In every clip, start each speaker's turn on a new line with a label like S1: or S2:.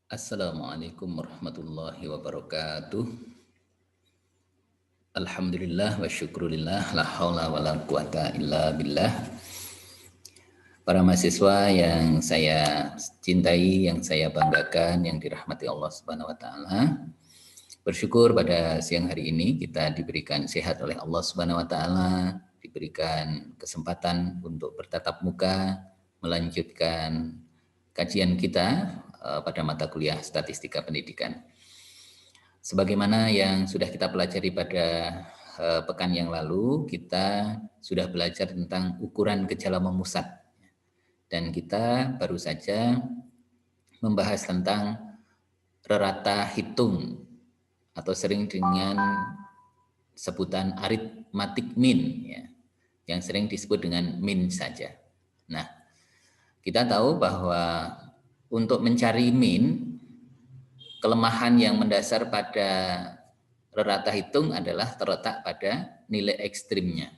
S1: Assalamualaikum warahmatullahi wabarakatuh. Alhamdulillah wa syukurillah la haula wa la quwata illa billah. Para mahasiswa yang saya cintai, yang saya banggakan, yang dirahmati Allah Subhanahu wa taala. Bersyukur pada siang hari ini kita diberikan sehat oleh Allah Subhanahu wa taala, diberikan kesempatan untuk bertatap muka, melanjutkan kajian kita pada mata kuliah Statistika Pendidikan. Sebagaimana yang sudah kita pelajari pada pekan yang lalu, kita sudah belajar tentang ukuran gejala memusat. Dan kita baru saja membahas tentang rata hitung atau sering dengan sebutan arithmetic mean, ya, yang sering disebut dengan mean saja. Nah, kita tahu bahwa untuk mencari mean, kelemahan yang mendasar pada rata hitung adalah terletak pada nilai ekstrimnya.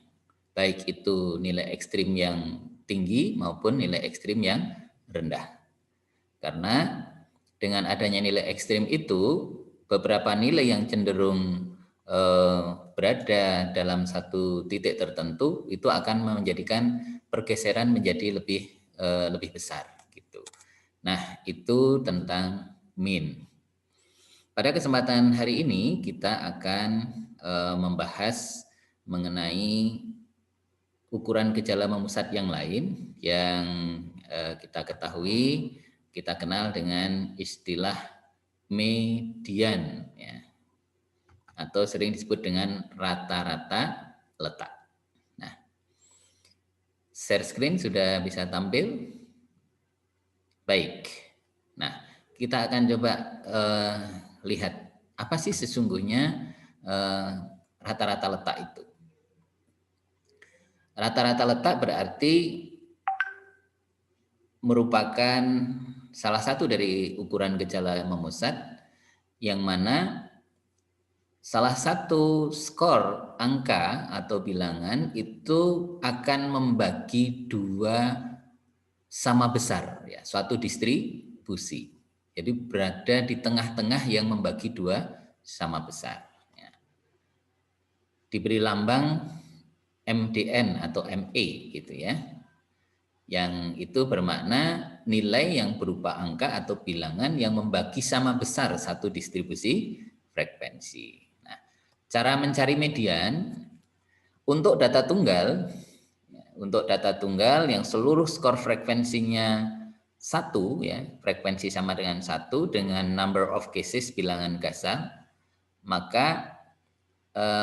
S1: Baik itu nilai ekstrim yang tinggi maupun nilai ekstrim yang rendah. Karena dengan adanya nilai ekstrim itu, beberapa nilai yang cenderung berada dalam satu titik tertentu itu akan menjadikan pergeseran menjadi lebih besar gitu. Nah, itu tentang mean. Pada kesempatan hari ini kita akan membahas mengenai ukuran gejala memusat yang lain yang kita ketahui, kita kenal dengan istilah median, ya, atau sering disebut dengan rata-rata letak. Nah, share screen sudah bisa tampil? Baik. Nah, kita akan coba lihat apa sih sesungguhnya rata-rata letak itu. Rata-rata letak berarti merupakan salah satu dari ukuran gejala memusat yang mana salah satu skor angka atau bilangan itu akan membagi dua sama besar, ya, suatu distribusi. Jadi berada di tengah-tengah yang membagi dua sama besar. Ya. Diberi lambang MDN atau ME gitu ya. Yang itu bermakna nilai yang berupa angka atau bilangan yang membagi sama besar satu distribusi frekuensi. Nah, cara mencari median untuk data tunggal yang seluruh skor frekuensinya 1, ya, frekuensi sama dengan 1 dengan number of cases bilangan Gasa, maka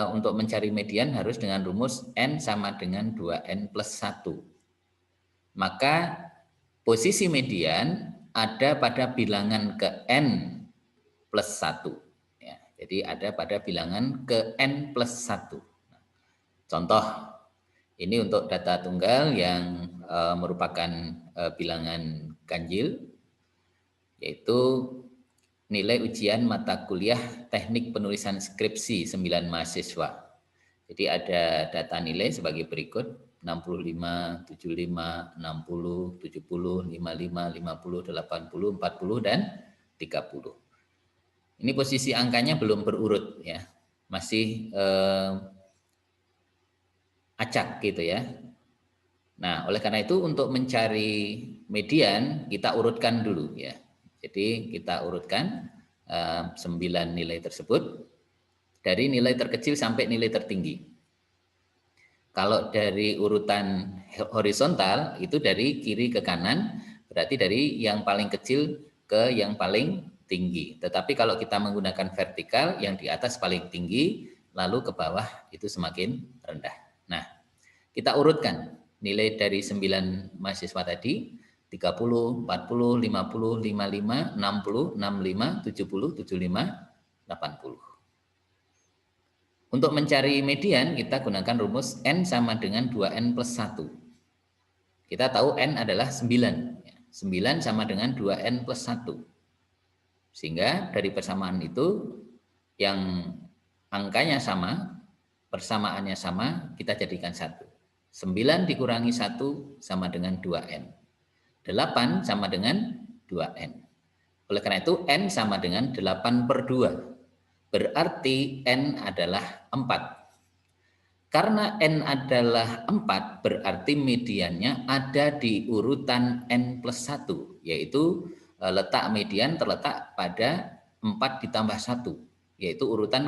S1: untuk mencari median harus dengan rumus N sama dengan 2N plus 1. Maka posisi median ada pada bilangan ke N plus 1. Ya, jadi ada pada bilangan ke N plus 1. Contoh, ini untuk data tunggal yang merupakan bilangan ganjil, yaitu nilai ujian mata kuliah teknik penulisan skripsi 9 mahasiswa. Jadi ada data nilai sebagai berikut: 65, 75, 60, 70, 55, 50, 80, 40, dan 30. Ini posisi angkanya belum berurut, ya, masih acak gitu ya. Nah, oleh karena itu untuk mencari median kita urutkan dulu, ya. Jadi kita urutkan 9 nilai tersebut dari nilai terkecil sampai nilai tertinggi. Kalau dari urutan horizontal itu dari kiri ke kanan, berarti dari yang paling kecil ke yang paling tinggi. Tetapi kalau kita menggunakan vertikal, yang di atas paling tinggi, lalu ke bawah itu semakin rendah. Nah, kita urutkan nilai dari 9 mahasiswa tadi: 30, 40, 50, 55, 60, 65, 70, 75, 80. Untuk mencari median, kita gunakan rumus N sama dengan 2N plus 1. Kita tahu N adalah 9. 9 sama dengan 2N plus 1. Sehingga dari persamaan itu, yang angkanya sama, persamaannya sama, kita jadikan 1. 9 dikurangi 1 sama dengan 2N. 8 sama dengan 2N. Oleh karena itu N sama dengan 8/2. Berarti N adalah 4. Karena N adalah 4, berarti mediannya ada di urutan N plus 1, yaitu letak median terletak pada 4 ditambah 1, yaitu urutan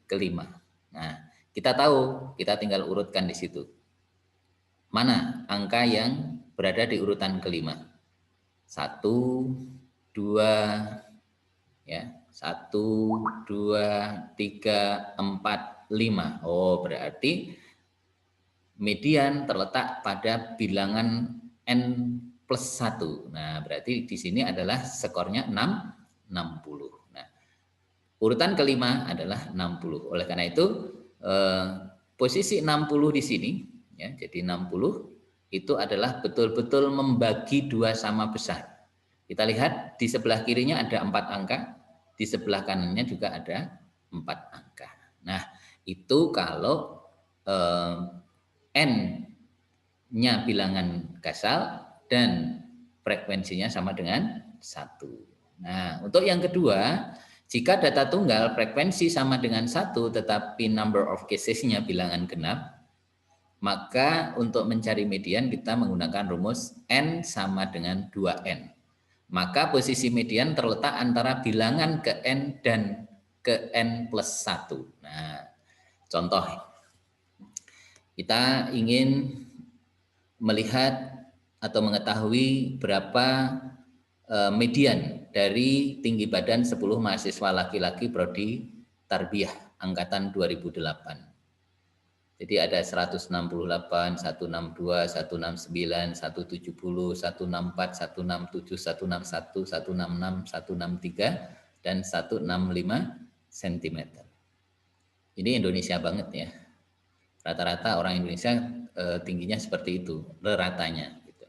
S1: kelima. Nah, kita tahu, kita tinggal urutkan di situ. Mana angka yang berada di urutan kelima? 1, 2, ya, 1, 2, 3, 4, 5. Oh, berarti median terletak pada bilangan N plus 1. Nah, berarti di sini adalah skornya 60. Nah, urutan kelima adalah 60. Oleh karena itu, posisi 60 di sini, ya, jadi 60 itu adalah betul-betul membagi dua sama besar. Kita lihat di sebelah kirinya ada 4 angka, di sebelah kanannya juga ada 4 angka. Nah, itu kalau N-nya bilangan Gasal dan frekuensinya sama dengan 1. Nah, untuk yang kedua, jika data tunggal frekuensi sama dengan 1 tetapi number of cases-nya bilangan genap, maka untuk mencari median kita menggunakan rumus N sama dengan 2N. Maka posisi median terletak antara bilangan ke N dan ke N plus 1. Nah, contoh, kita ingin melihat atau mengetahui berapa median dari tinggi badan 10 mahasiswa laki-laki prodi Tarbiyah angkatan 2008. Jadi ada 168, 162, 169, 170, 164, 167, 161, 166, 163, dan 165 cm. Ini Indonesia banget ya. Rata-rata orang Indonesia tingginya seperti itu, ratanya. Gitu.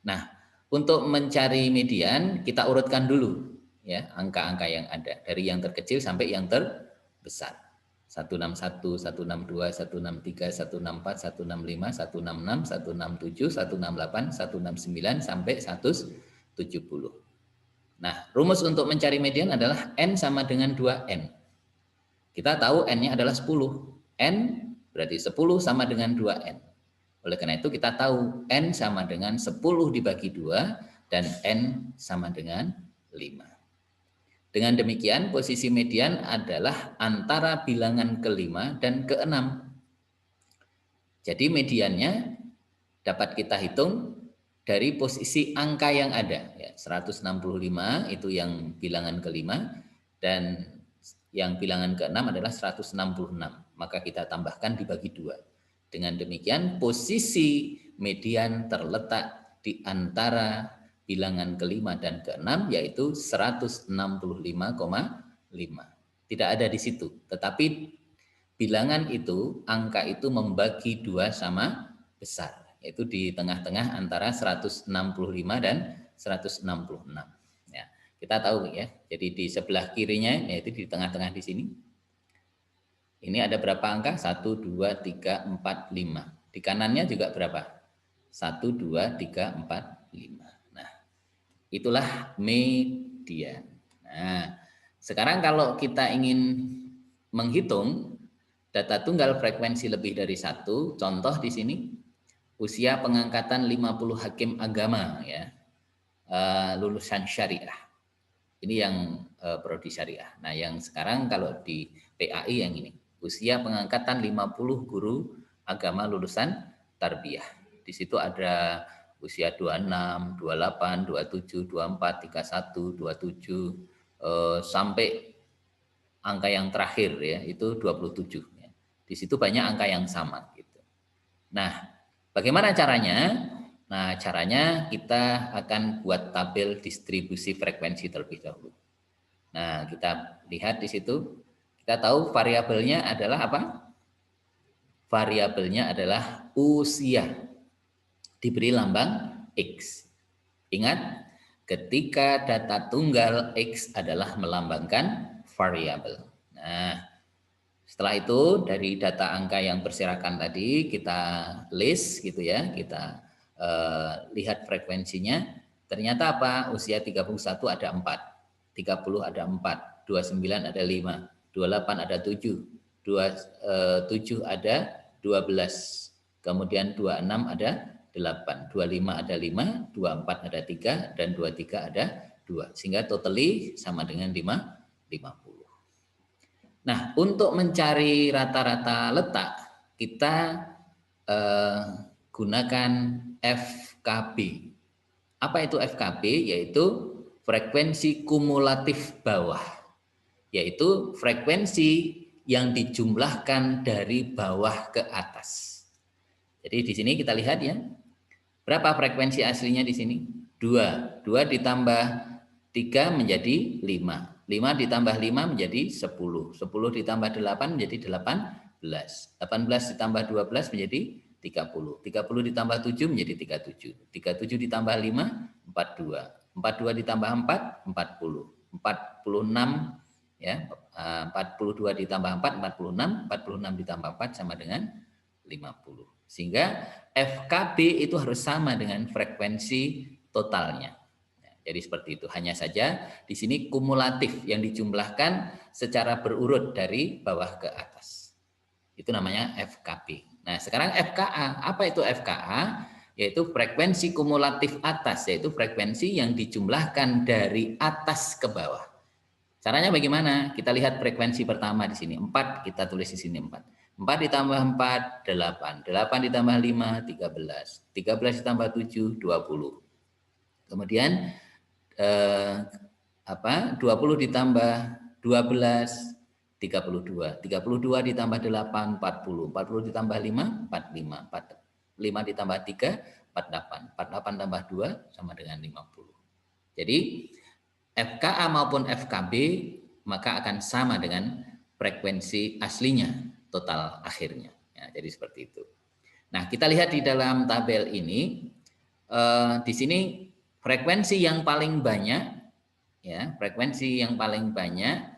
S1: Nah, untuk mencari median kita urutkan dulu ya angka-angka yang ada dari yang terkecil sampai yang terbesar. 161, 162, 163, 164, 165, 166, 167, 168, 169 sampai 170. Nah, rumus untuk mencari median adalah N sama dengan 2N. Kita tahu N-nya adalah 10. N berarti 10 sama dengan 2N. Oleh karena itu kita tahu N sama dengan 10 dibagi 2 dan N sama dengan 5. Dengan demikian posisi median adalah antara bilangan ke-5 dan ke-6. Jadi mediannya dapat kita hitung dari posisi angka yang ada. Ya, 165 itu yang bilangan ke-5 dan yang bilangan ke-6 adalah 166. Maka kita tambahkan dibagi 2. Dengan demikian posisi median terletak di antara bilangan ke-5 dan ke-6 yaitu 165,5. Tidak ada di situ, tetapi bilangan itu, angka itu membagi 2 sama besar, yaitu di tengah-tengah antara 165 dan 166. Ya, kita tahu ya, jadi di sebelah kirinya yaitu di tengah-tengah di sini. Ini ada berapa angka? 1, 2, 3, 4, 5. Di kanannya juga berapa? 1, 2, 3, 4, 5. Itulah median. Nah, sekarang kalau kita ingin menghitung data tunggal frekuensi lebih dari 1, contoh di sini usia pengangkatan 50 hakim agama ya, lulusan syariah. Ini yang prodi syariah. Nah, yang sekarang kalau di PAI yang ini, usia pengangkatan 50 guru agama lulusan tarbiyah. Di situ ada usia 26, 28, 27, 24, 31, 27 sampai angka yang terakhir ya itu 27 ya. Di situ banyak angka yang sama gitu. Nah, bagaimana caranya? Nah, caranya kita akan buat tabel distribusi frekuensi terlebih dahulu. Nah, kita lihat di situ. Kita tahu variabelnya adalah apa? Variabelnya adalah usia. Diberi lambang X. Ingat, ketika data tunggal X adalah melambangkan variabel. Nah, setelah itu dari data angka yang berserakan tadi kita list gitu ya, kita lihat frekuensinya. Ternyata apa? Usia 31 ada 4, 30 ada 4, 29 ada 5, 28 ada 7, 27 ada 12, kemudian 26 ada 8, 25 ada 5, 24 ada 3, dan 23 ada 2. Sehingga totally sama dengan 50. Nah, untuk mencari rata-rata letak, kita gunakan FKB. Apa itu FKB? Yaitu frekuensi kumulatif bawah, yaitu frekuensi yang dijumlahkan dari bawah ke atas. Jadi di sini kita lihat ya, berapa frekuensi aslinya di sini? 2. 2 ditambah 3 menjadi 5. 5 ditambah 5 menjadi 10. 10 ditambah 8 menjadi 18. 18 ditambah 12 menjadi 30. 30 ditambah 7 menjadi 37. 37 ditambah 5, 42. 42 ditambah 4, 40. 46 ya, 42 ditambah 4, 46. 46 ditambah 4 sama dengan 50. Sehingga FKB itu harus sama dengan frekuensi totalnya. Jadi seperti itu. Hanya saja di sini kumulatif yang dijumlahkan secara berurut dari bawah ke atas. Itu namanya FKB. Nah, sekarang FKA. Apa itu FKA? Yaitu frekuensi kumulatif atas, yaitu frekuensi yang dijumlahkan dari atas ke bawah. Caranya bagaimana? Kita lihat frekuensi pertama di sini. 4, kita tulis di sini 4. 4 ditambah 4, 8. 8 ditambah 5, 13. 13 ditambah 7, 20. Kemudian 20 ditambah 12, 32. 32 ditambah 8, 40. 40 ditambah 5, 45. 5 ditambah 3, 48. 48 tambah 2 sama dengan 50. Jadi FKA maupun FKB maka akan sama dengan frekuensi aslinya, total akhirnya. Ya, jadi seperti itu. Nah, kita lihat di dalam tabel ini, di sini frekuensi yang paling banyak, ya, frekuensi yang paling banyak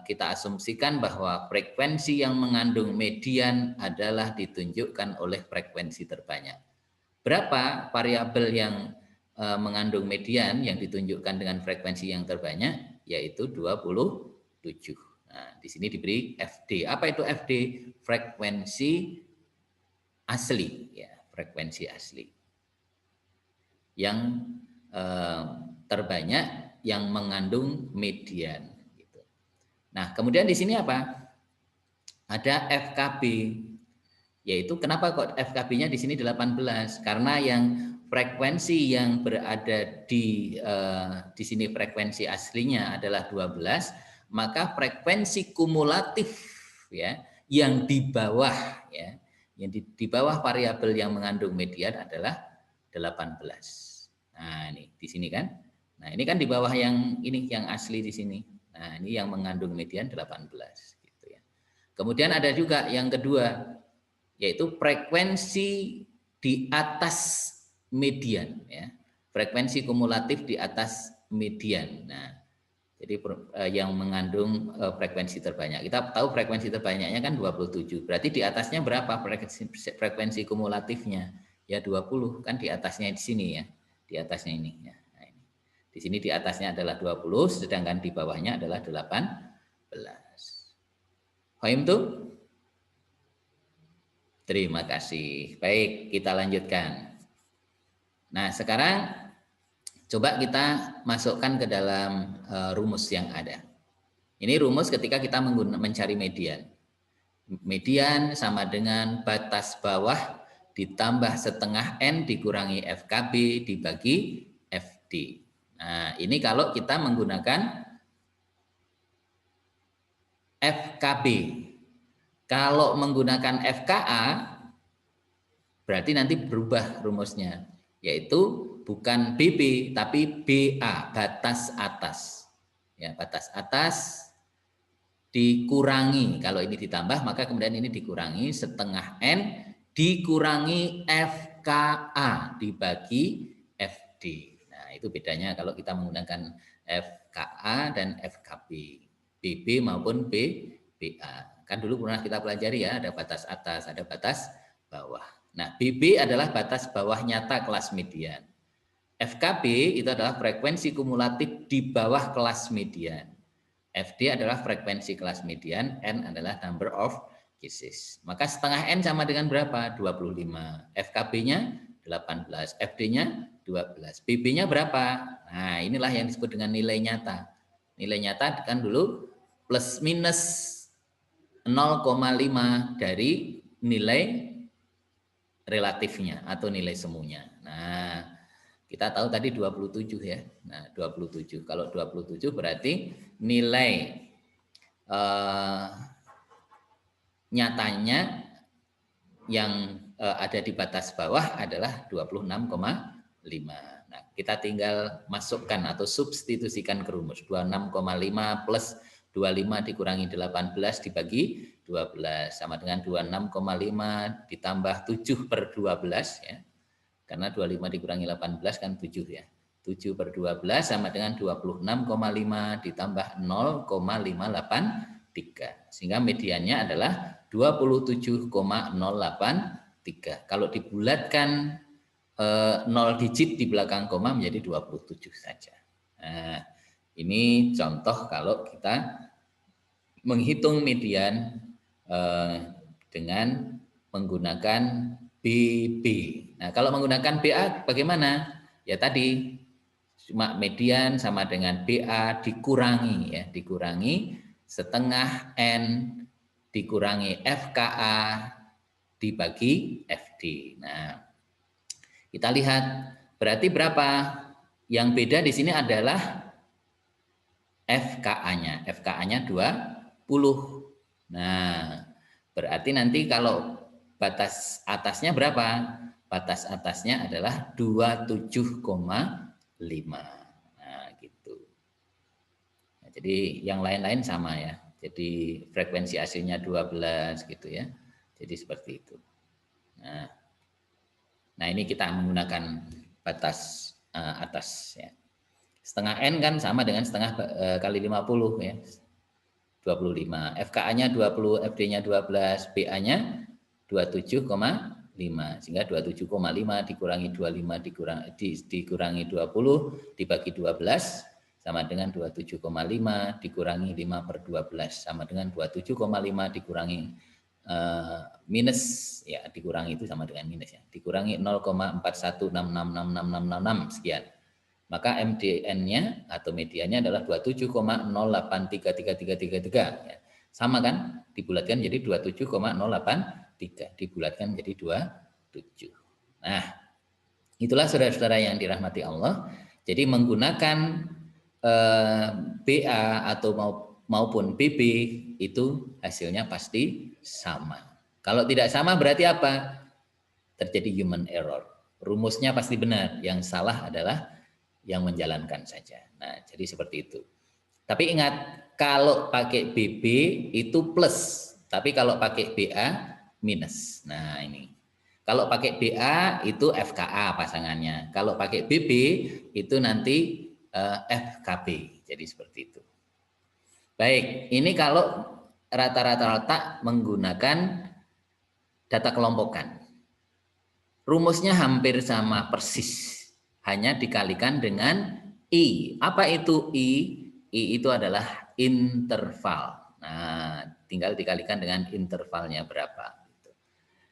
S1: kita asumsikan bahwa frekuensi yang mengandung median adalah ditunjukkan oleh frekuensi terbanyak. Berapa variabel yang mengandung median yang ditunjukkan dengan frekuensi yang terbanyak, yaitu 27. Nah, di sini diberi FD. Apa itu FD? Frekuensi asli, ya, frekuensi asli. Yang terbanyak yang mengandung median. Gitu. Nah, kemudian di sini apa? Ada FKB. Yaitu kenapa kok FKB-nya di sini 18? Karena yang frekuensi yang berada di sini frekuensi aslinya adalah 12, maka frekuensi kumulatif ya yang di bawah ya, yang di bawah variabel yang mengandung median adalah 18. Nah, ini di sini kan. Nah, ini kan di bawah yang ini yang asli di sini. Nah, ini yang mengandung median 18 gitu ya. Kemudian ada juga yang kedua, yaitu frekuensi di atas median ya, frekuensi kumulatif di atas median. Nah, jadi yang mengandung frekuensi terbanyak. Kita tahu frekuensi terbanyaknya kan 27. Berarti di atasnya berapa frekuensi kumulatifnya? Ya 20 kan di atasnya di sini ya. Di atasnya ini ya. Nah, ini. Di sini di atasnya adalah 20 sedangkan di bawahnya adalah 18. Paham tuh? Terima kasih. Baik, kita lanjutkan. Nah, sekarang coba kita masukkan ke dalam rumus yang ada. Ini rumus ketika kita mencari median. Median sama dengan batas bawah ditambah setengah N dikurangi FKB dibagi FD. Nah, ini kalau kita menggunakan FKB. Kalau menggunakan FKA, berarti nanti berubah rumusnya, yaitu bukan BB, tapi BA, batas atas. Ya, batas atas dikurangi, kalau ini ditambah, maka kemudian ini dikurangi setengah N, dikurangi FKA, dibagi FD. Nah, itu bedanya kalau kita menggunakan FKA dan FKB, BB maupun BA. Kan dulu pernah kita pelajari ya, ada batas atas, ada batas bawah. Nah, BB adalah batas bawah nyata kelas median. FKB itu adalah frekuensi kumulatif di bawah kelas median. FD adalah frekuensi kelas median, N adalah number of cases. Maka setengah N sama dengan berapa? 25. FKB-nya 18, FD-nya 12. BB-nya berapa? Nah, inilah yang disebut dengan nilai nyata. Nilai nyata kan dulu plus minus 0,5 dari nilai relatifnya atau nilai semuanya. Nah, kita tahu tadi 27 ya. Nah, 27. Kalau 27 berarti nilai nyatanya yang ada di batas bawah adalah 26,5. Nah, kita tinggal masukkan atau substitusikan ke rumus. 26,5 plus 25 dikurangi 18 dibagi 12 sama dengan 26,5 ditambah 7 per 12 ya. Karena 25 dikurangi 18 kan 7 ya. 7 per 12 sama dengan 26,5 ditambah 0,583. Sehingga mediannya adalah 27,083. Kalau dibulatkan 0 digit di belakang koma menjadi 27 saja. Nah, ini contoh kalau kita menghitung median dengan menggunakan BB. Nah, kalau menggunakan BA bagaimana? Ya tadi cuma median sama dengan BA dikurangi ya, dikurangi setengah N dikurangi FKA dibagi FD. Nah, kita lihat berarti berapa? Yang beda di sini adalah FKA-nya. FKA-nya 20. Nah, berarti nanti kalau batas atasnya berapa? Batas atasnya adalah 27,5. Nah, gitu. Nah, jadi yang lain-lain sama ya. Jadi frekuensi aslinya 12 gitu ya. Jadi seperti itu. Nah, ini kita menggunakan batas atas ya. Setengah N kan sama dengan setengah kali 50 ya. 25. FKA-nya 20, FD-nya 12, BA-nya 27,5. Sehingga 27,5 dikurangi 25 dikurangi 20 dibagi 12 sama dengan 27,5 dikurangi 5 per 12 sama dengan 27,5 dikurangi minus ya, dikurangi itu sama dengan minus ya. Dikurangi 0,41666666 sekian. Maka MDN-nya atau mediannya adalah 27,083333 ya. Sama kan? Dibulatkan jadi 27,083, dibulatkan jadi 27. Nah, itulah saudara-saudara yang dirahmati Allah. Jadi menggunakan BA atau maupun BB itu hasilnya pasti sama. Kalau tidak sama berarti apa? Terjadi human error. Rumusnya pasti benar, yang salah adalah yang menjalankan saja. Nah, jadi seperti itu. Tapi ingat, kalau pakai BB itu plus, tapi kalau pakai BA minus. Nah, ini. Kalau pakai BA itu FKA pasangannya. Kalau pakai BB itu nanti FKB. Jadi seperti itu. Baik, ini kalau rata-rata menggunakan data kelompokan. Rumusnya hampir sama persis. Hanya dikalikan dengan I. Apa itu I? I itu adalah interval. Nah, tinggal dikalikan dengan intervalnya berapa.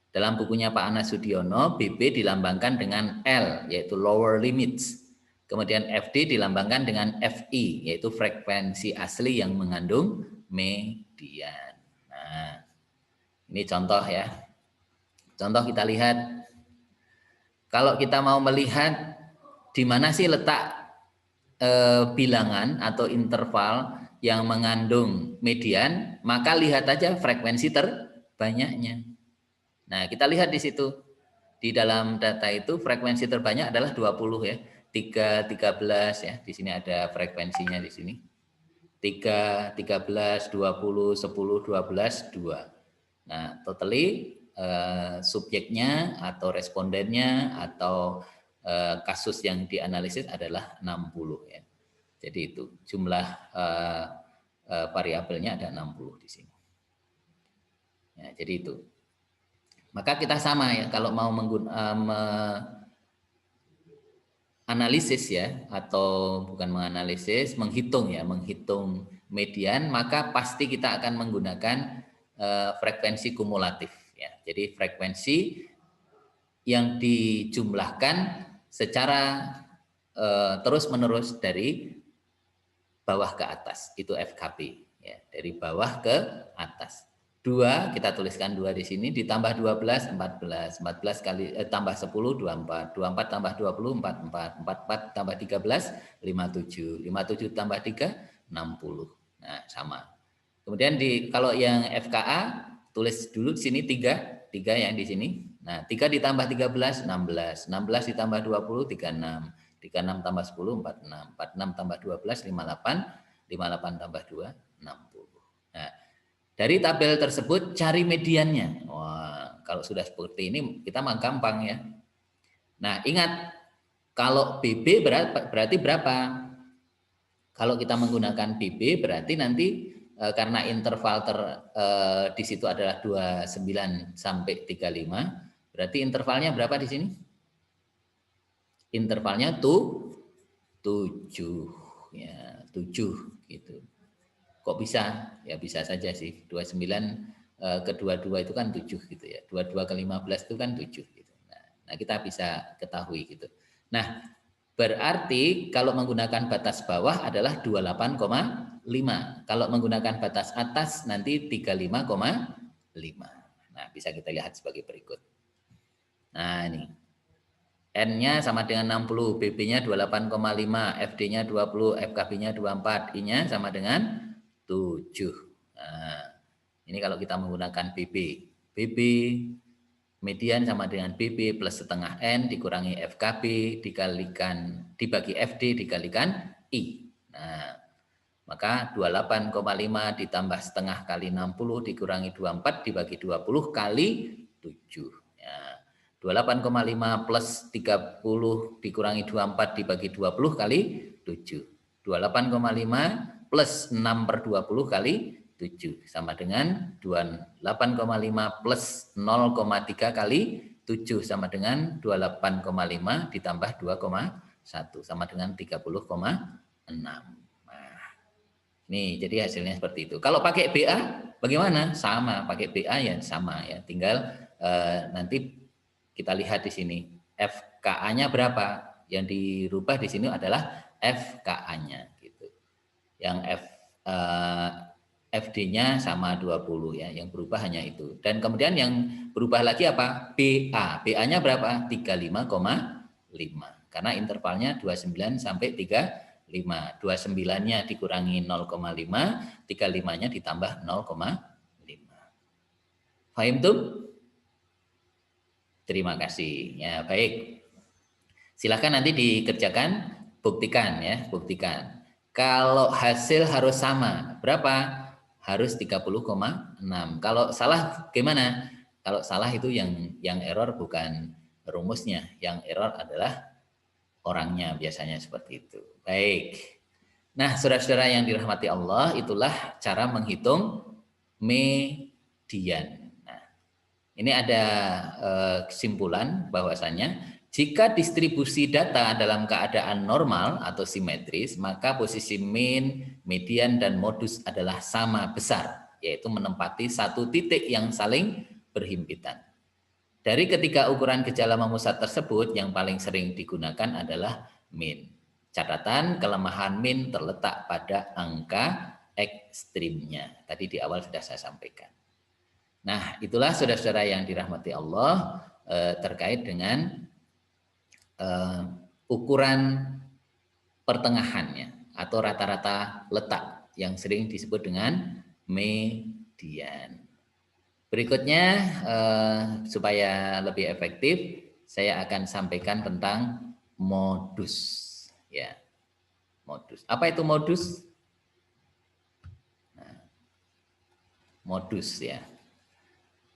S1: Dalam bukunya Pak Anas Sudiono, BB dilambangkan dengan L, yaitu lower limits. Kemudian FD dilambangkan dengan FI, yaitu frekuensi asli yang mengandung median. Nah, ini contoh ya. Contoh kita lihat, kalau kita mau melihat di mana sih letak bilangan atau interval yang mengandung median, maka lihat aja frekuensi terbanyaknya. Nah, kita lihat di situ. Di dalam data itu frekuensi terbanyak adalah 20 ya. 3, 13 ya. Di sini ada frekuensinya di sini. 3, 13, 20, 10, 12, 2. Nah, totally subjeknya atau respondennya atau kasus yang dianalisis adalah 60 ya. Jadi itu jumlah variabelnya ada 60 di sini. Ya, jadi itu. Maka kita sama ya, kalau mau analisis ya, atau bukan menganalisis, menghitung ya, menghitung median, maka pasti kita akan menggunakan frekuensi kumulatif ya. Jadi frekuensi yang dijumlahkan secara terus-menerus dari bawah ke atas, itu FKP ya, dari bawah ke atas. 2 kita tuliskan 2 di sini, ditambah 12 14, 14 kali tambah 10 24, 24 tambah 20 44, 44 tambah 13 57, 57 tambah 3 60. Nah, sama. Kemudian kalau yang FKA tulis dulu di sini 3 yang di sini. Nah, 3 ditambah 13 16, 16 ditambah 20 36, 36 tambah 10 46, 46 tambah 12 58, 58 tambah 2 60. Nah, dari tabel tersebut cari mediannya. Wah, kalau sudah seperti ini kita mah gampang ya. Nah, ingat kalau BB berarti berapa? Kalau kita menggunakan BB berarti nanti karena interval di situ adalah 29 sampai 35, berarti intervalnya berapa di sini? Intervalnya 7 ya, 7 gitu. Kok bisa? Ya bisa saja sih. 29 ke 22 itu kan 7 gitu ya. 22 ke 15 itu kan 7 gitu. Nah, kita bisa ketahui gitu. Nah, berarti kalau menggunakan batas bawah adalah 28,5. Kalau menggunakan batas atas nanti 35,5. Nah, bisa kita lihat sebagai berikut. Nah, ini. N-nya sama dengan 60, BB-nya 28,5, FD-nya 20, FKB-nya 24, I-nya sama dengan 7. Nah, ini kalau kita menggunakan BB. BB median sama dengan BB plus setengah N dikurangi FKB dibagi FD dikalikan I. Nah, maka 28,5 ditambah setengah kali 60 dikurangi 24 dibagi 20 kali 7. Ya. 28,5 plus 30 dikurangi 24 dibagi 20 kali 7. 28,5 plus 6 per 20 kali 7. Sama dengan 28,5 plus 0,3 kali 7 sama dengan 28,5 ditambah 2,1 sama dengan 30,6. Nih, jadi hasilnya seperti itu. Kalau pakai BA bagaimana? Sama, pakai BA ya sama ya. Tinggal nanti kita lihat di sini FKA-nya berapa. Yang dirubah di sini adalah FKA-nya gitu. Yang FD-nya sama 20 ya. Yang berubah hanya itu. Dan kemudian yang berubah lagi apa? BA. BA-nya berapa? 35,5. Karena intervalnya 29 sampai 35. 29-nya dikurangi 0,5, 35-nya ditambah 0,5. Paham tuh? Terima kasih. Ya, baik. Silakan nanti dikerjakan, buktikan ya, buktikan. Kalau hasil harus sama, berapa? Harus 30,6. Kalau salah gimana? Kalau salah itu yang error bukan rumusnya, yang error adalah orangnya, biasanya seperti itu. Baik. Nah, saudara-saudara yang dirahmati Allah, itulah cara menghitung median. Nah, ini ada kesimpulan bahwasanya jika distribusi data dalam keadaan normal atau simetris, maka posisi mean, median, dan modus adalah sama besar, yaitu menempati satu titik yang saling berhimpitan. Dari ketiga ukuran gejala memusat tersebut, yang paling sering digunakan adalah mean. Catatan kelemahan mean terletak pada angka ekstrimnya. Tadi di awal sudah saya sampaikan. Nah, itulah saudara-saudara yang dirahmati Allah terkait dengan ukuran pertengahannya atau rata-rata letak yang sering disebut dengan median. Berikutnya supaya lebih efektif saya akan sampaikan tentang modus ya. Modus. Apa itu modus? Nah, modus ya.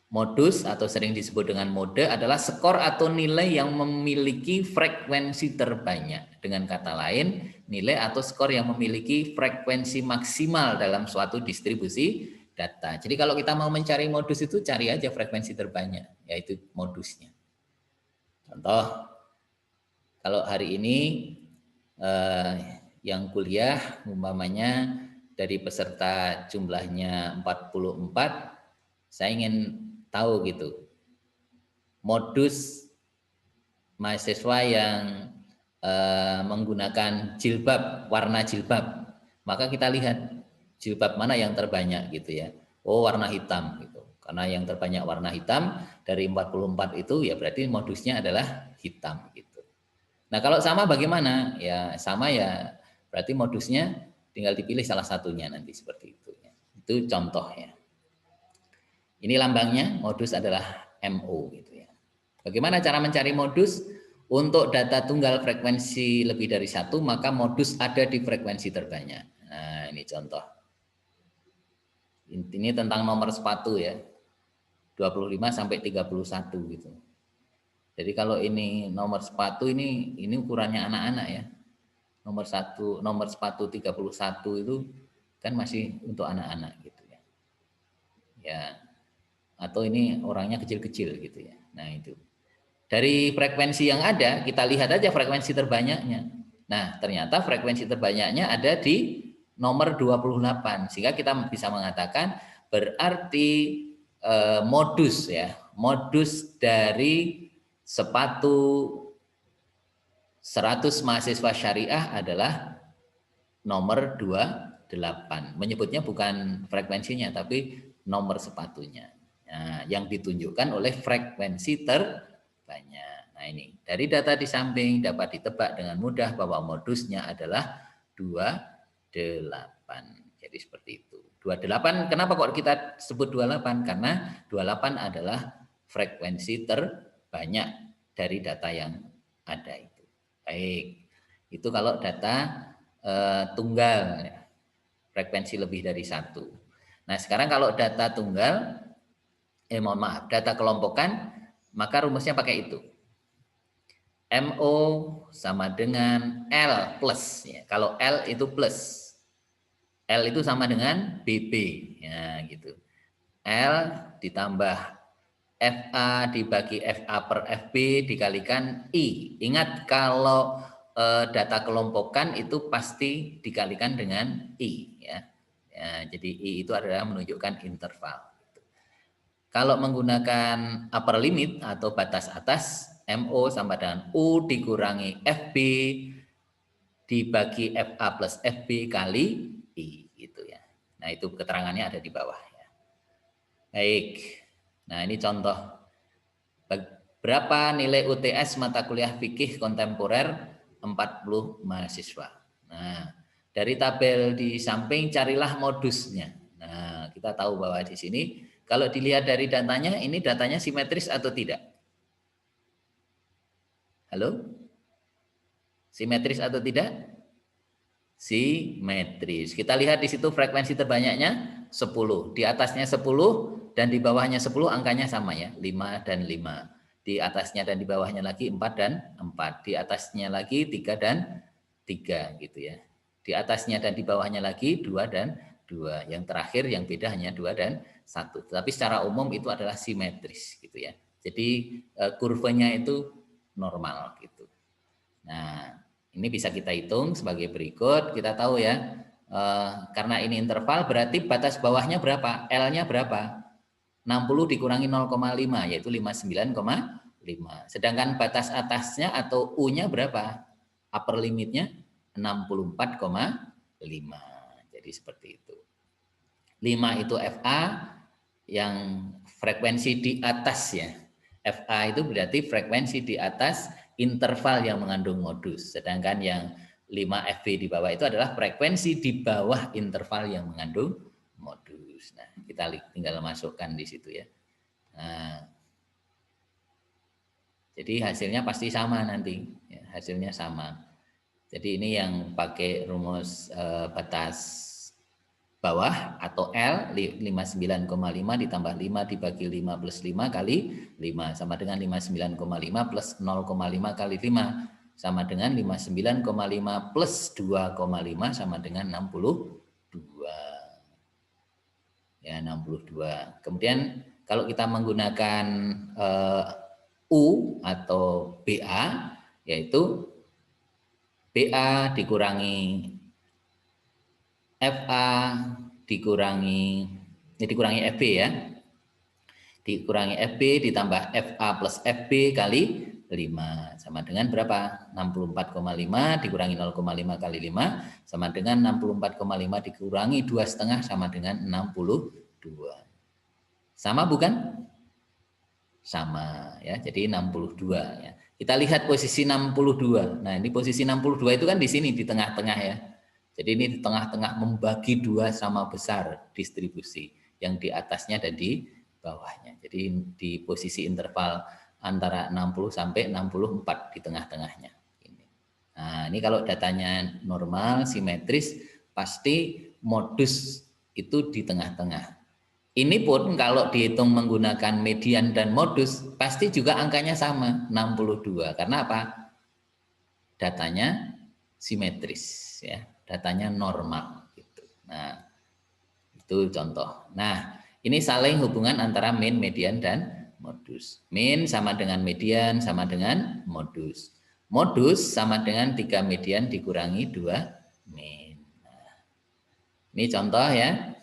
S1: Modus atau sering disebut dengan mode adalah skor atau nilai yang memiliki frekuensi terbanyak. Dengan kata lain, nilai atau skor yang memiliki frekuensi maksimal dalam suatu distribusi data. Jadi kalau kita mau mencari modus itu cari aja frekuensi terbanyak, yaitu modusnya. Contoh, Kalau hari ini yang kuliah umpamanya dari peserta jumlahnya 44, saya ingin tahu gitu modus mahasiswa yang menggunakan jilbab, warna jilbab, maka kita lihat jilbab mana yang terbanyak gitu ya. Oh, warna hitam gitu. Karena yang terbanyak warna hitam dari 44 itu ya berarti modusnya adalah hitam gitu. Nah, kalau sama bagaimana? Ya sama ya berarti modusnya tinggal dipilih salah satunya nanti seperti itu ya. Itu contohnya. Ini lambangnya, modus adalah MO gitu ya. Bagaimana cara mencari modus? Untuk data tunggal frekuensi lebih dari satu, maka modus ada di frekuensi terbanyak. Nah, ini contoh. Ini tentang nomor sepatu ya. 25 sampai 31 gitu. Jadi kalau ini nomor sepatu ini ukurannya anak-anak ya. Nomor sepatu 31 itu kan masih untuk anak-anak gitu ya. Ya. Atau ini orangnya kecil-kecil gitu ya. Nah, itu. Dari frekuensi yang ada, kita lihat aja frekuensi terbanyaknya. Nah, ternyata frekuensi terbanyaknya ada di nomor 28. Sehingga kita bisa mengatakan berarti modus ya, modus dari sepatu 100 mahasiswa syariah adalah nomor 28. Menyebutnya bukan frekuensinya, tapi nomor sepatunya. Nah, yang ditunjukkan oleh frekuensi terbanyak. Nah, ini dari data di samping dapat ditebak dengan mudah bahwa modusnya adalah 28. Jadi seperti itu. 28, kenapa kok kita sebut 28? Karena 28 adalah frekuensi terbanyak dari data yang ada itu. Baik, itu kalau data tunggal, frekuensi lebih dari satu. Nah, sekarang kalau data tunggal, mohon maaf, data kelompokan, maka rumusnya pakai itu. MO sama dengan L plus. Ya. Kalau L itu plus. L itu sama dengan BB. Ya, gitu. L ditambah FA dibagi FA per FB dikalikan I. Ingat kalau data kelompokan itu pasti dikalikan dengan I. Ya. Ya, jadi I itu adalah menunjukkan interval. Kalau menggunakan upper limit atau batas atas, MO sama dengan U dikurangi FB dibagi FA plus FB kali I gitu ya. Nah, itu keterangannya ada di bawah ya. Baik. Nah, ini contoh berapa nilai UTS mata kuliah fikih kontemporer 40 mahasiswa. Nah, dari tabel di samping carilah modusnya. Nah, kita tahu bahwa di sini kalau dilihat dari datanya, ini datanya simetris atau tidak? Halo? Simetris atau tidak? Simetris. Kita lihat di situ frekuensi terbanyaknya 10. Di atasnya 10 dan di bawahnya 10 angkanya sama ya, 5 dan 5. Di atasnya dan di bawahnya lagi 4 dan 4. Di atasnya lagi 3 dan 3 gitu ya. Di atasnya dan di bawahnya lagi 2 dan 2. Yang terakhir yang beda hanya 2 dan 1. Tapi secara umum itu adalah simetris gitu ya. Jadi kurvanya itu normal gitu. Nah, ini bisa kita hitung sebagai berikut. Kita tahu ya, karena ini interval berarti batas bawahnya berapa? L-nya berapa? 60 dikurangi 0,5 yaitu 59,5. Sedangkan batas atasnya atau U-nya berapa? Upper limitnya 64,5. Jadi seperti itu. 5 itu FA yang frekuensi di atas ya. FA itu berarti frekuensi di atas interval yang mengandung modus. Sedangkan yang 5 FB di bawah itu adalah frekuensi di bawah interval yang mengandung modus. Nah, kita tinggal masukkan di situ ya. Nah, jadi hasilnya pasti sama nanti. Ya, hasilnya sama. Jadi ini yang pakai rumus batas bawah atau L 59,5 ditambah 5 dibagi 5 plus 5 kali 5 sama dengan 59,5 plus 0,5 kali 5 sama dengan 59,5 plus 2,5 sama dengan 62. Ya, 62. Kemudian kalau kita menggunakan U atau BA yaitu BA dikurangi FA dikurangi FB ya. Dikurangi FB ditambah FA plus FB kali 5 sama dengan berapa? 64,5 dikurangi 0,5 kali 5 sama dengan 64,5 dikurangi 2,5 sama dengan 62. Sama bukan? Sama ya. Jadi 62 ya. Kita lihat posisi 62. Nah, ini posisi 62 itu kan di sini di tengah-tengah ya. Jadi ini di tengah-tengah membagi dua sama besar distribusi. Yang di atasnya dan di bawahnya. Jadi di posisi interval antara 60 sampai 64 di tengah-tengahnya. Nah, ini kalau datanya normal, simetris, pasti modus itu di tengah-tengah. Ini pun kalau dihitung menggunakan median dan modus, pasti juga angkanya sama, 62. Karena apa? Datanya simetris, ya, datanya normal. Gitu. Nah, itu contoh. Nah, ini saling hubungan antara min, median, dan modus. Min sama dengan median, sama dengan modus. Modus sama dengan 3 median dikurangi 2 min. Nah, ini contoh ya.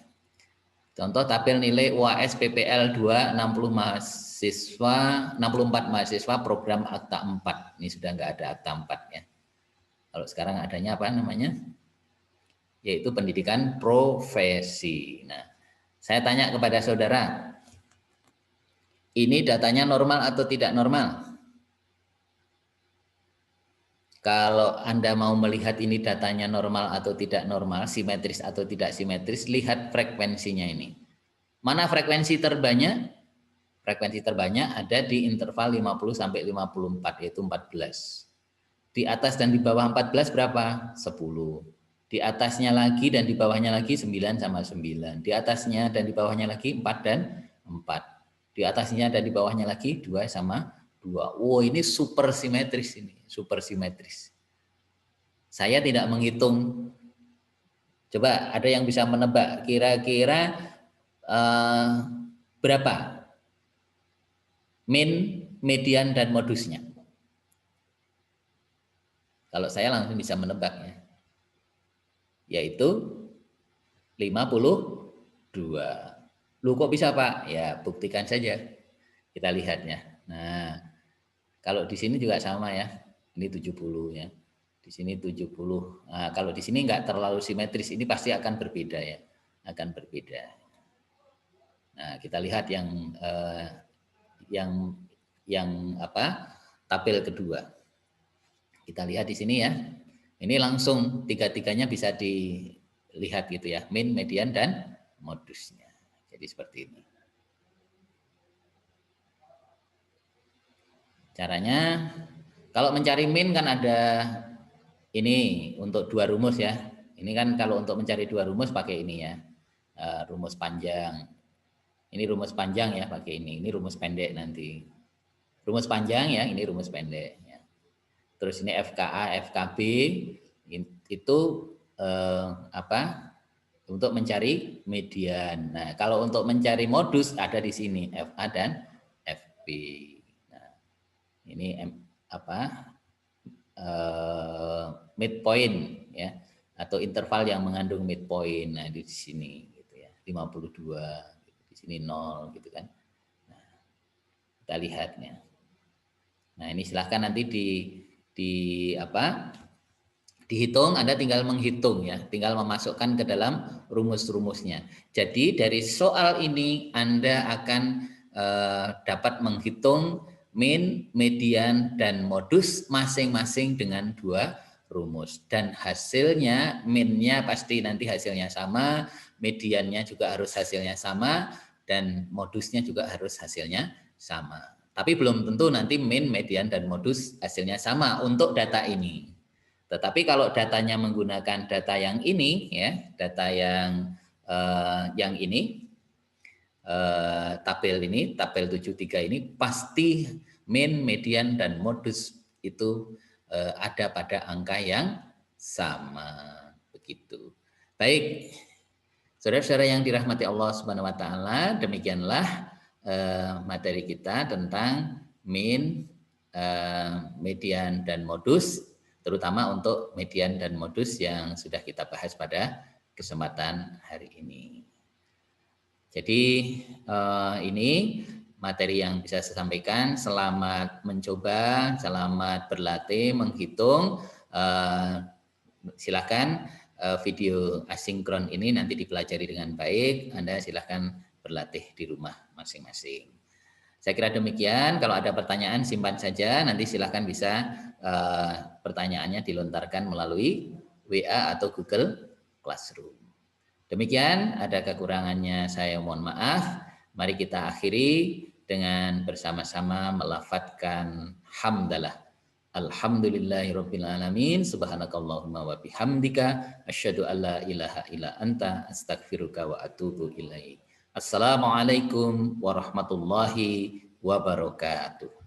S1: Contoh tabel nilai UAS PPL 2 60 mahasiswa 64 mahasiswa program akta 4. Ini sudah enggak ada akta 4 ya. Kalau sekarang adanya apa namanya? Yaitu pendidikan profesi. Nah, saya tanya kepada saudara, ini datanya normal atau tidak normal? Kalau Anda mau melihat ini datanya normal atau tidak normal, simetris atau tidak simetris, lihat frekuensinya ini. Mana frekuensi terbanyak? Frekuensi terbanyak ada di interval 50 sampai 54, yaitu 14. Di atas dan di bawah 14 berapa? 10. Di atasnya lagi dan di bawahnya lagi 9 sama 9. Di atasnya dan di bawahnya lagi 4 dan 4. Di atasnya dan di bawahnya lagi 2 sama 2. Oh, ini super simetris ini, super simetris. Saya tidak menghitung. Coba ada yang bisa menebak kira-kira berapa min, median, dan modusnya? Kalau saya langsung bisa menebaknya. Yaitu 52. Lu kok bisa Pak? Ya buktikan saja. Kita lihatnya. Nah, kalau di sini juga sama ya. Ini 70 ya. Di sini 70. Nah, kalau di sini enggak terlalu simetris, ini pasti akan berbeda ya. Akan berbeda. Nah, kita lihat yang apa? Tabel kedua. Kita lihat di sini ya. Ini langsung tiga-tiganya bisa dilihat gitu ya. Min, median, dan modusnya. Jadi seperti ini. Caranya, kalau mencari min kan ada ini untuk 2 rumus ya. Ini kan kalau untuk mencari 2 rumus pakai ini ya. Rumus panjang. Ini rumus panjang ya pakai ini. Ini rumus pendek nanti. Rumus panjang ya, ini rumus pendek. Ya. Terus ini FKA, FKB itu apa? Untuk mencari median. Nah, kalau untuk mencari modus ada di sini FA dan FB. Nah, ini apa? Midpoint ya, atau interval yang mengandung midpoint. Nah, di sini gitu ya. 52. Di sini 0 gitu kan. Nah, kita lihatnya. Nah, ini silahkan nanti dihitung. Anda tinggal menghitung ya, tinggal memasukkan ke dalam rumus-rumusnya. Jadi dari soal ini Anda akan dapat menghitung min, median, dan modus masing-masing dengan 2 rumus. Dan hasilnya, minnya pasti nanti hasilnya sama, mediannya juga harus hasilnya sama, dan modusnya juga harus hasilnya sama. Tapi belum tentu nanti min, median, dan modus hasilnya sama untuk data ini. Tetapi kalau datanya menggunakan data yang ini, ya, data yang ini, tabel 73 ini pasti min, median, dan modus itu ada pada angka yang sama, begitu. Baik, saudara-saudara yang dirahmati Allah Subhanahu Wa Taala, demikianlah materi kita tentang min, median, dan modus. terutama untuk median dan modus yang sudah kita bahas pada kesempatan hari ini. Jadi ini materi yang bisa saya sampaikan. Selamat mencoba, selamat berlatih, menghitung. Silakan video asinkron ini nanti dipelajari dengan baik. Anda silakan berlatih di rumah masing-masing. Saya kira demikian. Kalau ada pertanyaan simpan saja. Nanti silakan bisa pertanyaannya dilontarkan melalui WA atau Google Classroom. Demikian, ada kekurangannya saya mohon maaf. Mari kita akhiri dengan bersama-sama melafadzkan hamdalah. Alhamdulillahirabbil alamin. Subhanakallahumma wa bihamdika asyhadu an la ilaha illa anta astaghfiruka wa atubu ilaik. Assalamualaikum warahmatullahi wabarakatuh.